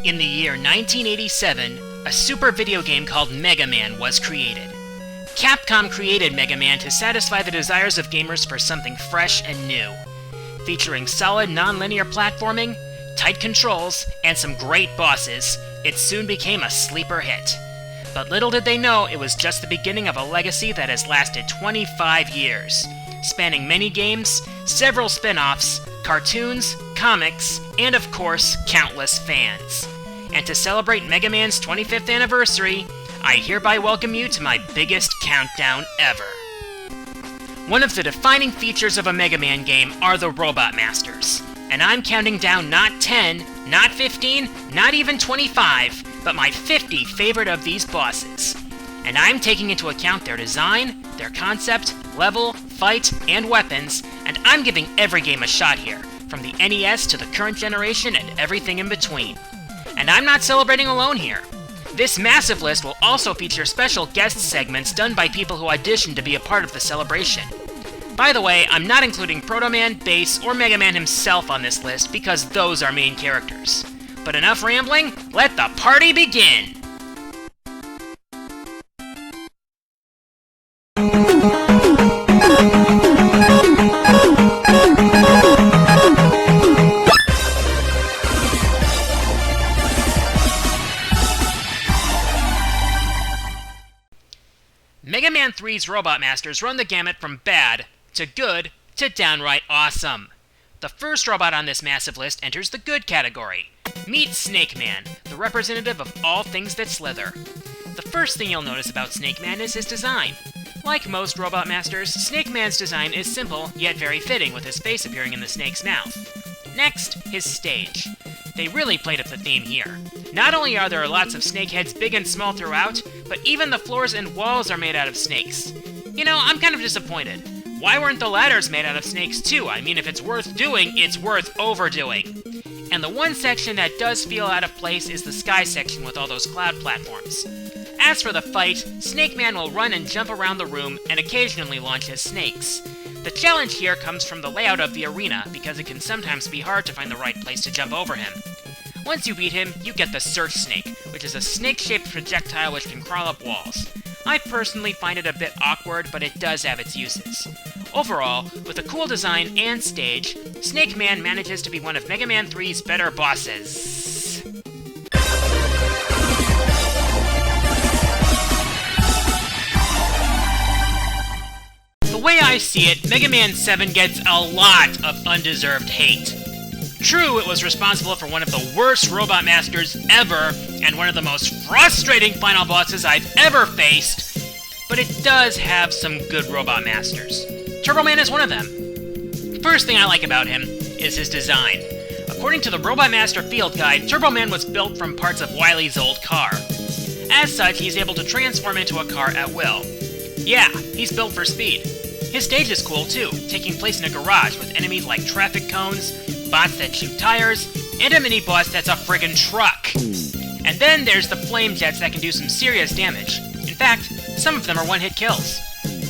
In the year 1987, a super video game called Mega Man was created. Capcom created Mega Man to satisfy the desires of gamers for something fresh and new. Featuring solid non-linear platforming, tight controls, and some great bosses, it soon became a sleeper hit. But little did they know it was just the beginning of a legacy that has lasted 25 years, spanning many games, several spin-offs, cartoons, comics, and of course, countless fans. And to celebrate Mega Man's 25th anniversary, I hereby welcome you to my biggest countdown ever. One of the defining features of a Mega Man game are the Robot Masters, and I'm counting down not 10, not 15, not even 25, but my 50 favorite of these bosses. And I'm taking into account their design, their concept, level, fight, and weapons, and I'm giving every game a shot here, from the NES to the current generation and everything in between. And I'm not celebrating alone here. This massive list will also feature special guest segments done by people who auditioned to be a part of the celebration. By the way, I'm not including Proto Man, Bass, or Mega Man himself on this list because those are main characters. But enough rambling, let the party begin! Mega Man 3's Robot Masters run the gamut from bad, to good, to downright awesome. The first robot on this massive list enters the good category. Meet Snake Man, the representative of all things that slither. The first thing you'll notice about Snake Man is his design. Like most Robot Masters, Snake Man's design is simple, yet very fitting, with his face appearing in the snake's mouth. Next, his stage. They really played up the theme here. Not only are there lots of snake heads big and small throughout, but even the floors and walls are made out of snakes. You know, I'm kind of disappointed. Why weren't the ladders made out of snakes too? I mean, if it's worth doing, it's worth overdoing. And the one section that does feel out of place is the sky section with all those cloud platforms. As for the fight, Snake Man will run and jump around the room and occasionally launch his snakes. The challenge here comes from the layout of the arena, because it can sometimes be hard to find the right place to jump over him. Once you beat him, you get the Search Snake, which is a snake-shaped projectile which can crawl up walls. I personally find it a bit awkward, but it does have its uses. Overall, with a cool design and stage, Snake Man manages to be one of Mega Man 3's better bosses. The way I see it, Mega Man 7 gets a lot of undeserved hate. True, it was responsible for one of the worst Robot Masters ever, and one of the most frustrating final bosses I've ever faced, but it does have some good Robot Masters. Turbo Man is one of them. First thing I like about him is his design. According to the Robot Master Field Guide, Turbo Man was built from parts of Wily's old car. As such, he's able to transform into a car at will. Yeah, he's built for speed. His stage is cool too, taking place in a garage with enemies like traffic cones, bots that shoot tires, and a mini-boss that's a friggin' truck. And then there's the flame jets that can do some serious damage. In fact, some of them are one-hit kills.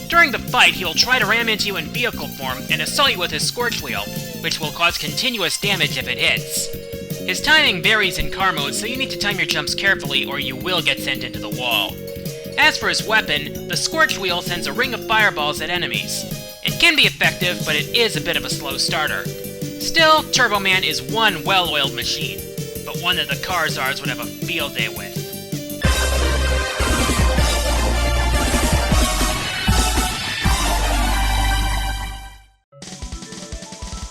During the fight, he'll try to ram into you in vehicle form and assault you with his Scorch Wheel, which will cause continuous damage if it hits. His timing varies in car mode, so you need to time your jumps carefully or you will get sent into the wall. As for his weapon, the Scorch Wheel sends a ring of fireballs at enemies. It can be effective, but it is a bit of a slow starter. Still, Turbo Man is one well-oiled machine, but one that the Karzars would have a field day with.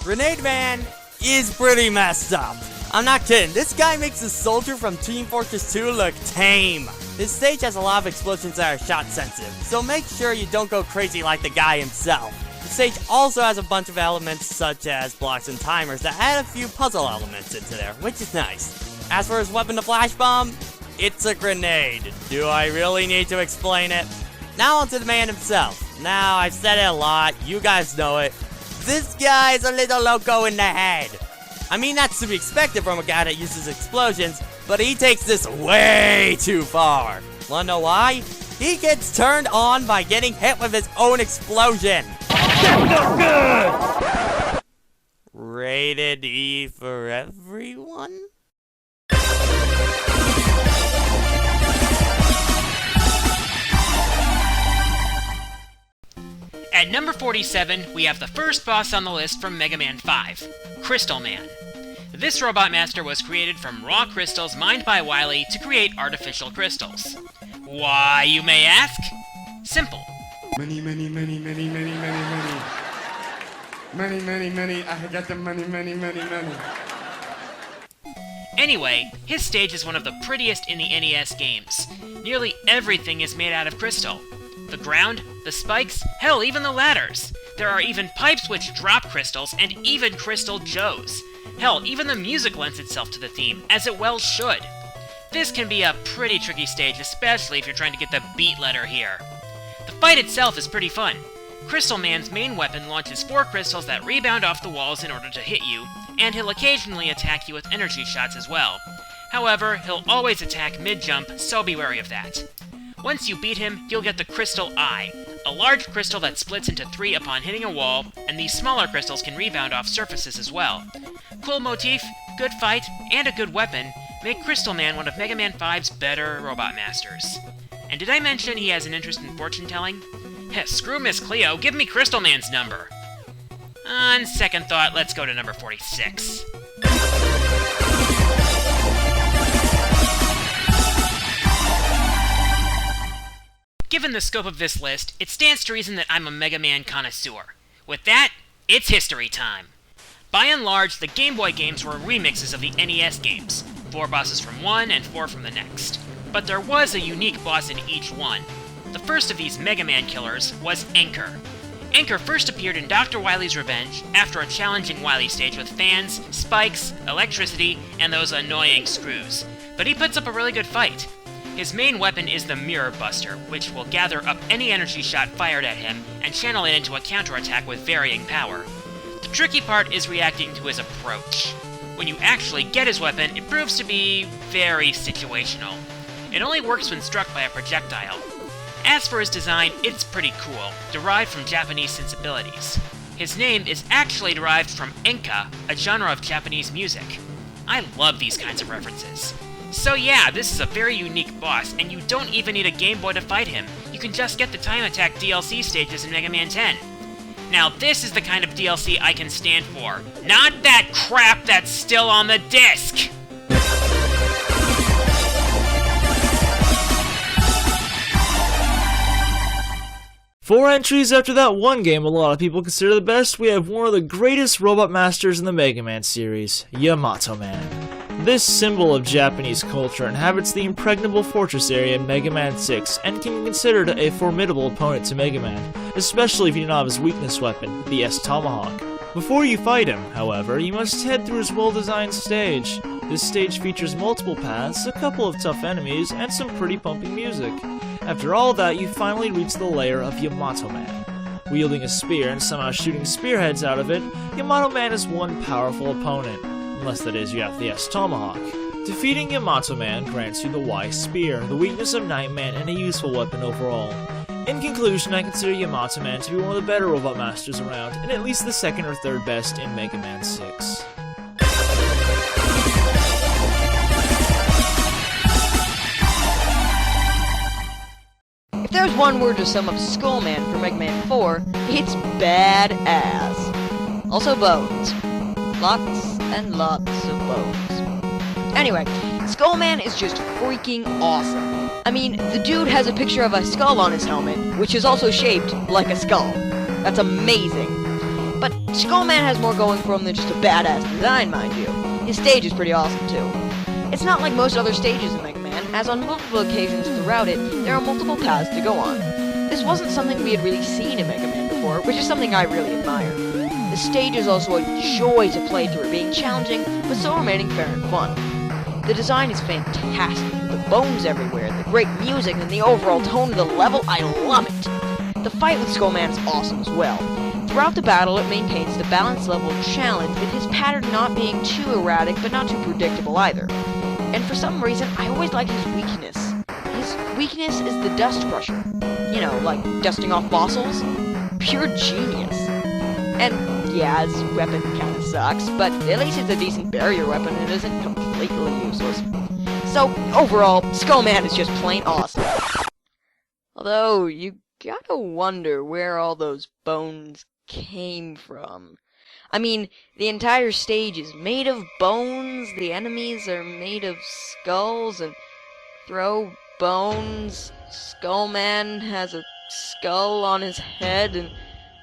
Grenade Man is pretty messed up. I'm not kidding, this guy makes the soldier from Team Fortress 2 look tame. His stage has a lot of explosions that are shot sensitive, so make sure you don't go crazy like the guy himself. The stage also has a bunch of elements such as blocks and timers that add a few puzzle elements into there, which is nice. As for his weapon, the flash bomb, it's a grenade. Do I really need to explain it? Now onto the man himself. Now, I've said it a lot, you guys know it. This guy's a little loco in the head. I mean, that's to be expected from a guy that uses explosions, but he takes this way too far. Wanna know why? He gets turned on by getting hit with his own explosion. That's no good! Rated E for everyone? At number 47, we have the first boss on the list from Mega Man 5, Crystal Man. This Robot Master was created from raw crystals mined by Wily to create artificial crystals. Why, you may ask? Simple. Money, I got the money. Anyway, his stage is one of the prettiest in the NES games. Nearly everything is made out of crystal. The ground, the spikes, hell, even the ladders. There are even pipes which drop crystals, and even Crystal Joes. Hell, even the music lends itself to the theme, as it well should. This can be a pretty tricky stage, especially if you're trying to get the beat letter here. The fight itself is pretty fun. Crystal Man's main weapon launches 4 crystals that rebound off the walls in order to hit you, and he'll occasionally attack you with energy shots as well. However, he'll always attack mid-jump, so be wary of that. Once you beat him, you'll get the Crystal Eye, a large crystal that splits into 3 upon hitting a wall, and these smaller crystals can rebound off surfaces as well. Cool motif, good fight, and a good weapon make Crystal Man one of Mega Man 5's better Robot Masters. And did I mention he has an interest in fortune-telling? Heh, screw Miss Cleo, give me Crystal Man's number! On second thought, let's go to number 46. Given the scope of this list, it stands to reason that I'm a Mega Man connoisseur. With that, it's history time. By and large, the Game Boy games were remixes of the NES games, 4 bosses from one and 4 from the next. But there was a unique boss in each one. The first of these Mega Man killers was ENKER. ENKER first appeared in Dr. Wily's Revenge after a challenging Wily stage with fans, spikes, electricity, and those annoying screws. But he puts up a really good fight. His main weapon is the Mirror Buster, which will gather up any energy shot fired at him and channel it into a counterattack with varying power. The tricky part is reacting to his approach. When you actually get his weapon, it proves to be very situational. It only works when struck by a projectile. As for his design, it's pretty cool, derived from Japanese sensibilities. His name is actually derived from enka, a genre of Japanese music. I love these kinds of references. So yeah, this is a very unique boss, and you don't even need a Game Boy to fight him. You can just get the Time Attack DLC stages in Mega Man 10. Now this is the kind of DLC I can stand for. Not that crap that's still on the disc! Four entries after that one game a lot of people consider the best, we have one of the greatest Robot Masters in the Mega Man series, YAMATO Man. This symbol of Japanese culture inhabits the impregnable fortress area in Mega Man 6 and can be considered a formidable opponent to Mega Man, especially if you do not have his weakness weapon, the S-Tomahawk. Before you fight him, however, you must head through his well-designed stage. This stage features multiple paths, a couple of tough enemies, and some pretty pumping music. After all that, you finally reach the lair of YAMATO Man. Wielding a spear and somehow shooting spearheads out of it, YAMATO Man is one powerful opponent. Unless that is, you have the S-Tomahawk. Defeating YAMATO Man grants you the Y-Spear, the weakness of Nightman, and a useful weapon overall. In conclusion, I consider YAMATO Man to be one of the better Robot Masters around, and at least the second or third best in Mega Man 6. If there's one word to sum up Skullman for Mega Man 4, it's badass. Also bones. Lots and lots of bones. Anyway, Skullman is just freaking awesome. I mean, the dude has a picture of a skull on his helmet, which is also shaped like a skull. That's amazing. But Skullman has more going for him than just a badass design, mind you. His stage is pretty awesome too. It's not like most other stages in Mega Man, as on multiple occasions throughout it, there are multiple paths to go on. this wasn't something we had really seen in Mega Man before, which is something I really admire. The stage is also a joy to play through, being challenging, but still remaining fair and fun. The design is fantastic, the bones everywhere, the great music, and the overall tone of the level, I love it! The fight with Skullman is awesome as well. Throughout the battle, it maintains the balanced level of challenge, with his pattern not being too erratic, but not too predictable either. And for some reason, I always liked his weakness. His weakness is the dust crusher. You know, like dusting off fossils. Pure genius. And yeah, his weapon kinda sucks, but at least it's a decent barrier weapon and isn't completely useless. So, overall, Skullman is just plain awesome. Although, you gotta wonder where all those bones came from. I mean, the entire stage is made of bones, the enemies are made of skulls, and throw bones. Skullman has a skull on his head, and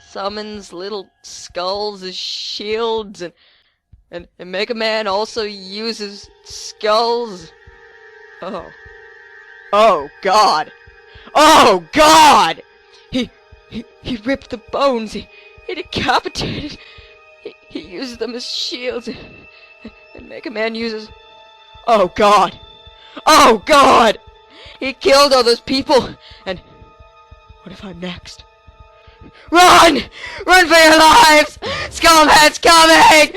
summons little skulls as shields, and Mega Man also uses skulls. Oh God! Oh God! He ripped the bones, he decapitated, he uses them as shields, and Mega Man uses... Oh God! Oh God! He killed all those people, and what if I'm next? Run! Run for your lives! Skullman's coming!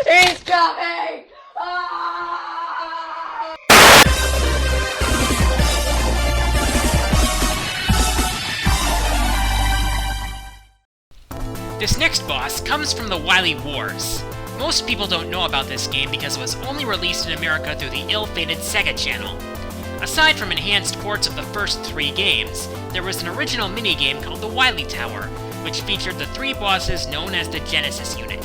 He's coming! This next boss comes from the Wily Wars. Most people don't know about this game because it was only released in America through the ill-fated Sega Channel. Aside from enhanced ports of the first 3 games, there was an original minigame called the Wily Tower, which featured the 3 bosses known as the Genesis Unit.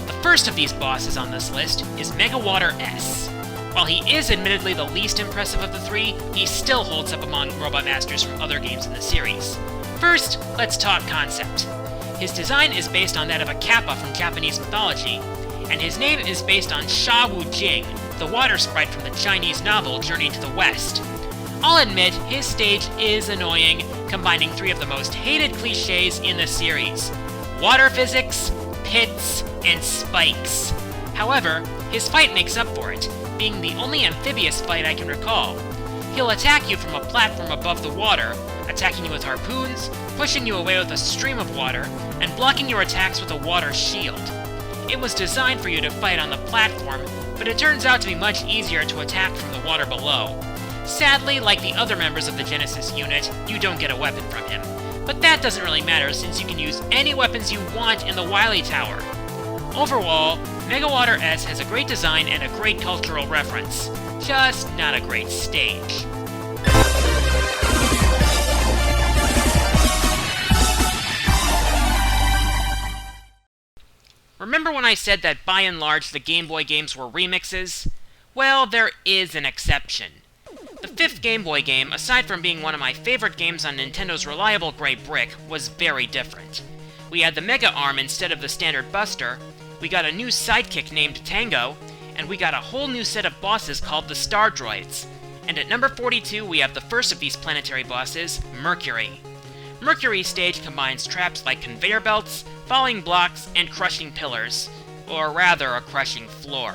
The first of these bosses on this list is Mega Water S. While he is admittedly the least impressive of the 3, he still holds up among Robot Masters from other games in the series. First, let's talk concept. His design is based on that of a kappa from Japanese mythology, and his name is based on Sha Wu Jing, the water sprite from the Chinese novel Journey to the West. I'll admit, his stage is annoying, combining 3 of the most hated cliches in the series: water physics, pits, and spikes. However, his fight makes up for it, being the only amphibious fight I can recall. He'll attack you from a platform above the water, attacking you with harpoons, pushing you away with a stream of water, and blocking your attacks with a water shield. It was designed for you to fight on the platform, but it turns out to be much easier to attack from the water below. Sadly, like the other members of the Genesis unit, you don't get a weapon from him. But that doesn't really matter since you can use any weapons you want in the Wily Tower. Overall, Mega Water S has a great design and a great cultural reference. Just not a great stage. Remember when I said that by and large the Game Boy games were remixes? Well, there is an exception. The 5th Game Boy game, aside from being one of my favorite games on Nintendo's reliable gray brick, was very different. We had the Mega Arm instead of the standard Buster, we got a new sidekick named Tango, and we got a whole new set of bosses called the Star Droids. And at number 42 we have the first of these planetary bosses, Mercury. Mercury's stage combines traps like conveyor belts, falling blocks, and crushing pillars. Or rather, a crushing floor.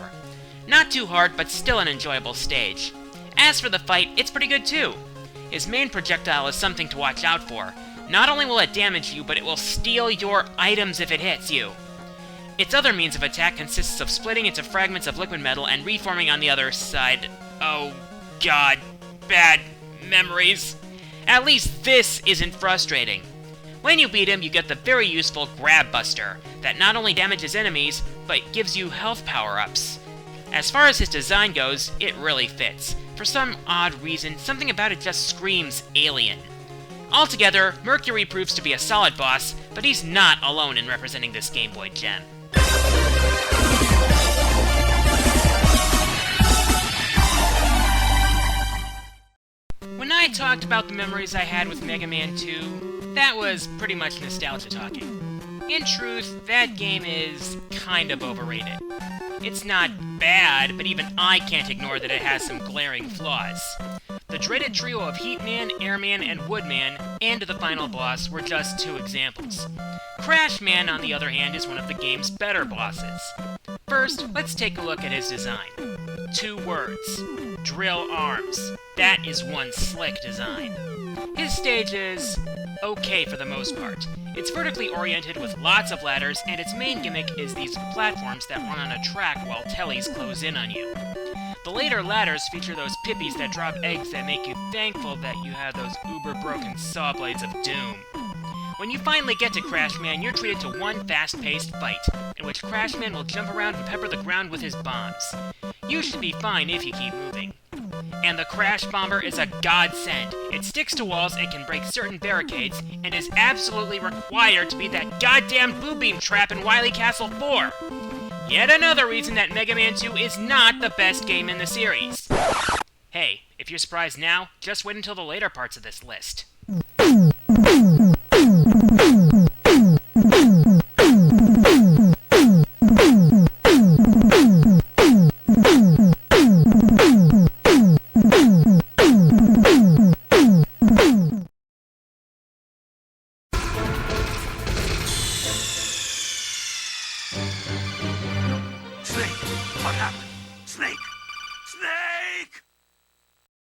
Not too hard, but still an enjoyable stage. As for the fight, it's pretty good too. His main projectile is something to watch out for. Not only will it damage you, but it will steal your items if it hits you. Its other means of attack consists of splitting into fragments of liquid metal and reforming on the other side. Oh god, bad memories. At least this isn't frustrating. When you beat him, you get the very useful Grab Buster, that not only damages enemies, but gives you health power-ups. As far as his design goes, it really fits. For some odd reason, something about it just screams alien. Altogether, Mercury proves to be a solid boss, but he's not alone in representing this Game Boy gem. When I talked about the memories I had with Mega Man 2, that was pretty much nostalgia talking. In truth, that game is kind of overrated. It's not bad, but even I can't ignore that it has some glaring flaws. The dreaded trio of Heatman, Airman, and Woodman, and the final boss were just 2 examples. Crashman, on the other hand, is one of the game's better bosses. First, let's take a look at his design. 2 words. Drill arms. That is one slick design. His stage is okay for the most part. It's vertically oriented with lots of ladders, and its main gimmick is these platforms that run on a track while tellies close in on you. The later ladders feature those pippies that drop eggs that make you thankful that you have those uber-broken saw blades of doom. When you finally get to Crashman, you're treated to one fast-paced fight, in which Crashman will jump around and pepper the ground with his bombs. You should be fine if you keep moving. And the Crash Bomber is a godsend. It sticks to walls and can break certain barricades, and is absolutely required to be that goddamn blue beam trap in Wily Castle 4! Yet another reason that Mega Man 2 is not the best game in the series. Hey, if you're surprised now, just wait until the later parts of this list.